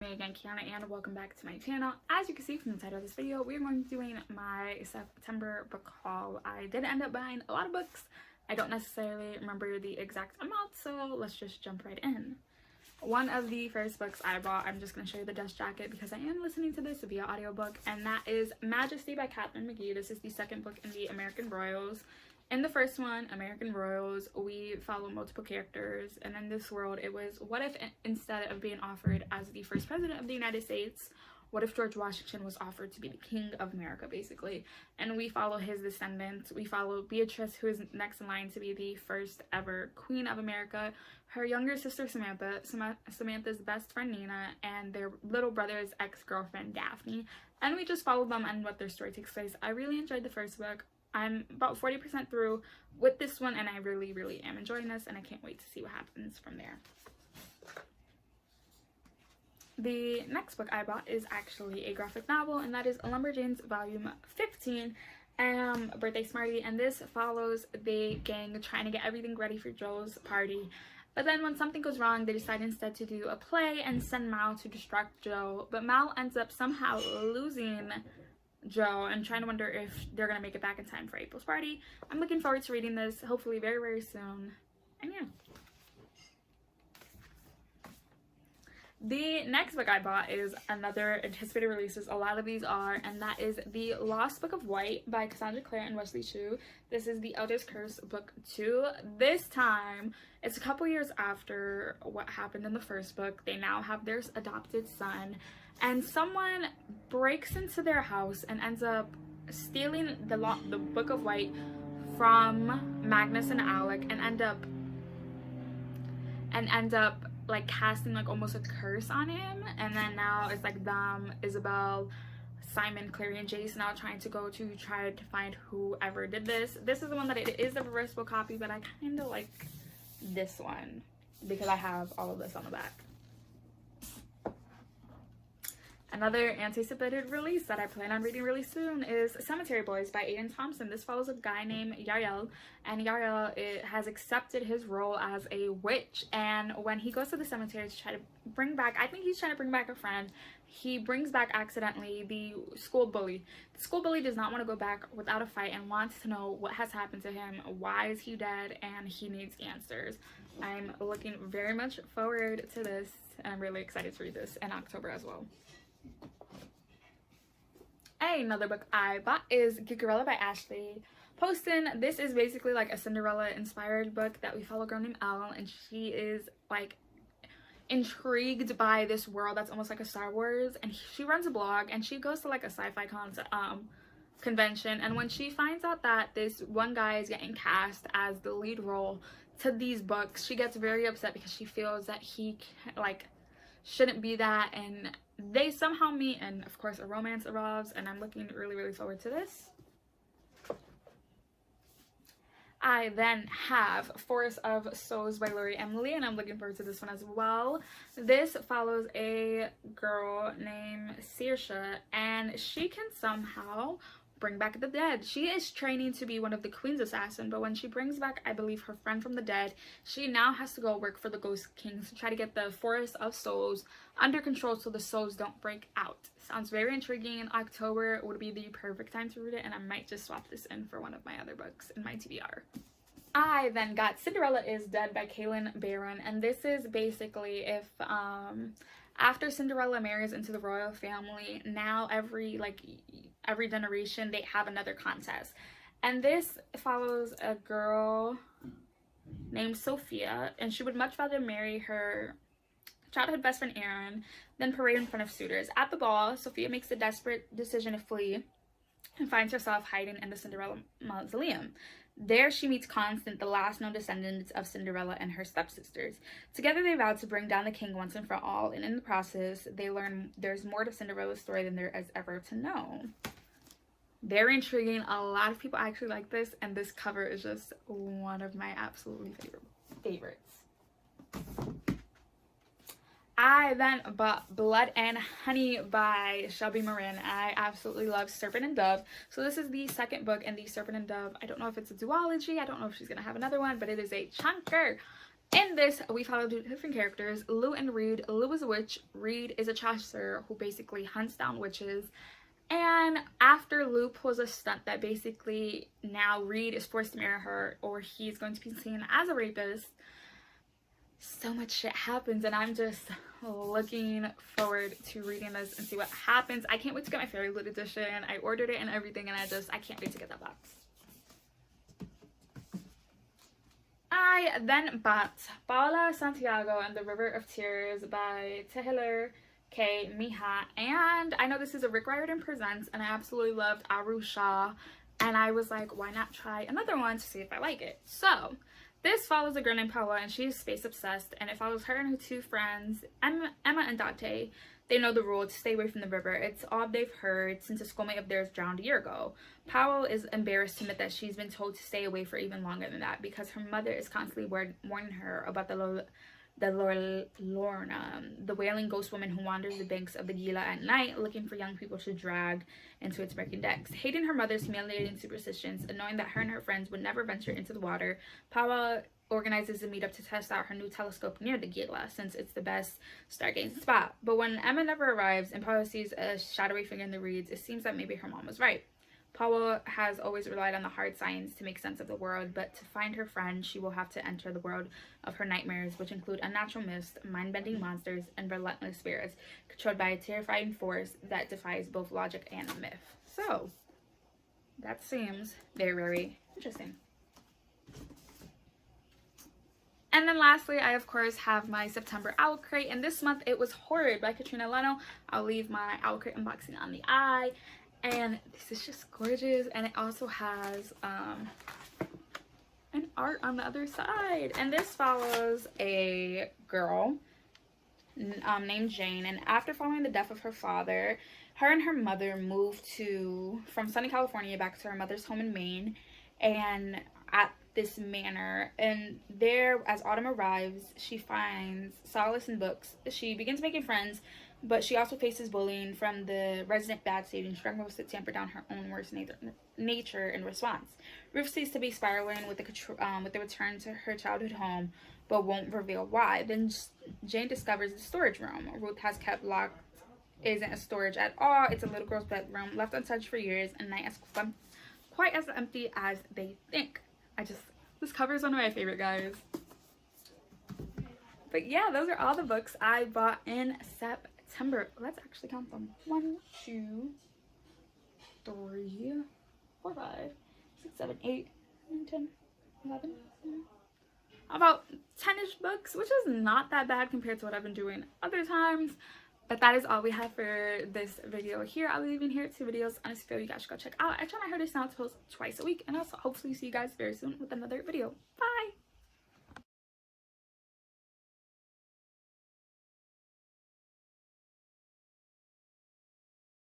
Me again, Kiana, and welcome back to my channel. As you can see from the title of this video, we are going to be doing my September book haul. I did end up buying a lot of books. I don't necessarily remember the exact amount, so let's just jump right in. One of the first books I bought, I'm just going to show you the dust jacket because I am listening to this via audiobook, and that is Majesty by Catherine McGee. This is the second book in the American Royals. In the first one, American Royals, we follow multiple characters, and in this world, it was what if instead of being offered as the first president of the United States, what if George Washington was offered to be the king of America, basically? And we follow his descendants. We follow Beatrice, who is next in line to be the first ever queen of America, her younger sister Samantha, Samantha's best friend Nina, and their little brother's ex-girlfriend Daphne. And we just follow them and what their story takes place. I really enjoyed the first book. I'm about 40% through with this one, and I really am enjoying this, and I can't wait to see what happens from there. The next book I bought is actually a graphic novel, and that is Lumberjanes Volume 15, Birthday Smarty, and this follows the gang trying to get everything ready for Joe's party. But then when something goes wrong, they decide instead to do a play and send Mal to distract Joe, but Mal ends up somehow losing Joe and trying to wonder if they're gonna make it back in time for April's party. I'm looking forward to reading this, hopefully very soon. And yeah. The next book I bought is another anticipated releases. A lot of these are, and that is The Lost Book of White by Cassandra Clare and Wesley Chu. This is the Elder's Curse book 2. This time, it's a couple years after what happened in the first book. They now have their adopted son, and someone breaks into their house and ends up stealing the Book of White from Magnus and Alec, and end up like casting like almost a curse on him. And then now it's like them, Isabel, Simon, Clary, and Jace now trying to try to find whoever did this. This is the one that it is a reversible copy, but I kind of like this one because I have all of this on the back. Another anticipated release that I plan on reading really soon is Cemetery Boys by Aiden Thompson. This follows a guy named Yael, and Yael has accepted his role as a witch, and when he goes to the cemetery to try to bring back, I think he's trying to bring back a friend, he brings back accidentally the school bully. The school bully does not want to go back without a fight and wants to know what has happened to him, why is he dead, and he needs answers. I'm looking very much forward to this, and I'm really excited to read this in October as well. Another book I bought is Geekerella by Ashley Poston. This is basically like a Cinderella inspired book that we follow a girl named Elle, and she is like intrigued by this world that's almost like a Star Wars, and she runs a blog and she goes to like a sci-fi convention, and when she finds out that this one guy is getting cast as the lead role to these books, she gets very upset because she feels that he like shouldn't be that, and they somehow meet, and of course a romance evolves, and I'm looking really forward to this. I then have Forest of Souls by Lori Emily, and I'm looking forward to this one as well. This follows a girl named Saoirse, and she can somehow bring back the dead. She is training to be one of the Queen's assassin, but when she brings back, I believe, her friend from the dead, she now has to go work for the Ghost Kings to try to get the Forest of Souls under control so the souls don't break out. Sounds very intriguing. October would be the perfect time to read it, and I might just swap this in for one of my other books in my TBR. I then got Cinderella is Dead by Kaylin Barron, and this is basically if after Cinderella marries into the royal family, now every generation they have another contest, and this follows a girl named Sophia, and she would much rather marry her childhood best friend Aaron than parade in front of suitors. At the ball, Sophia makes a desperate decision to flee and finds herself hiding in the Cinderella mausoleum. There she meets Constance, the last known descendant of Cinderella, and her stepsisters. Together they vow to bring down the king once and for all, and in the process they learn there's more to Cinderella's story than there is ever to know. Very intriguing. A lot of people actually like this, and this cover is just one of my absolutely favorites. I then bought Blood and Honey by Shelby Morin. I absolutely love Serpent and Dove. So this is the second book in the Serpent and Dove. I don't know if it's a duology. I don't know if she's going to have another one, but it is a chunker. In this, we follow two different characters, Lou and Reed. Lou is a witch. Reed is a chaser who basically hunts down witches. And after Lou pulls a stunt that basically now Reed is forced to marry her or he's going to be seen as a rapist, so much shit happens, and I'm just looking forward to reading this and see what happens. I can't wait to get my Fairy Lit edition. I ordered it and everything, and I can't wait to get that box. I then bought Paula Santiago and the River of Tears by Taylor K. Mija, and I know this is a Rick Riordan Presents, and I absolutely loved Arusha, and I was like, why not try another one to see if I like it? So this follows a girl named Paula, and she's space obsessed, and it follows her and her two friends, Emma and Dante. They know the rule to stay away from the river. It's all they've heard since a schoolmate of theirs drowned a year ago. Powell is embarrassed to admit that she's been told to stay away for even longer than that because her mother is constantly warning her about the Lorna, the wailing ghost woman who wanders the banks of the Gila at night looking for young people to drag into its murky depths. Hating her mother's humiliating superstitions and knowing that her and her friends would never venture into the water, Paula organizes a meetup to test out her new telescope near the Gila since it's the best stargazing spot. But when Emma never arrives and Paula sees a shadowy figure in the reeds, it seems that maybe her mom was right. Paula has always relied on the hard science to make sense of the world, but to find her friend, she will have to enter the world of her nightmares, which include unnatural mist, mind-bending monsters, and relentless spirits, controlled by a terrifying force that defies both logic and myth. So, that seems very, very interesting. And then lastly, I of course have my September Owlcrate, and this month it was Horrid by Katrina Leno. I'll leave my Owlcrate unboxing on the eye. And this is just gorgeous, and it also has an art on the other side. And this follows a girl named Jane, and after following the death of her father, her and her mother moved from sunny California back to her mother's home in Maine, and at this manor. And there, as autumn arrives, she finds solace in books. She begins making friends, but she also faces bullying from the resident bad seed and struggles to tamper down her own worst nature in response. Ruth seems to be spiraling with the return to her childhood home, but won't reveal why. Then Jane discovers the storage room Ruth has kept locked isn't a storage at all. It's a little girl's bedroom left untouched for years, and night as quite as empty as they think. This cover is one of my favorite, guys. But yeah, those are all the books I bought in September. Let's actually count them. 1, 2, 3, 4, 5, 6, 7, 8, 9, 10, 11. About 10-ish books, which is not that bad compared to what I've been doing other times. But that is all we have for this video here. I'll be leaving here 2 videos on this video you guys should go check out. I try my hardest now to post twice a week, and I'll hopefully see you guys very soon with another video. Bye!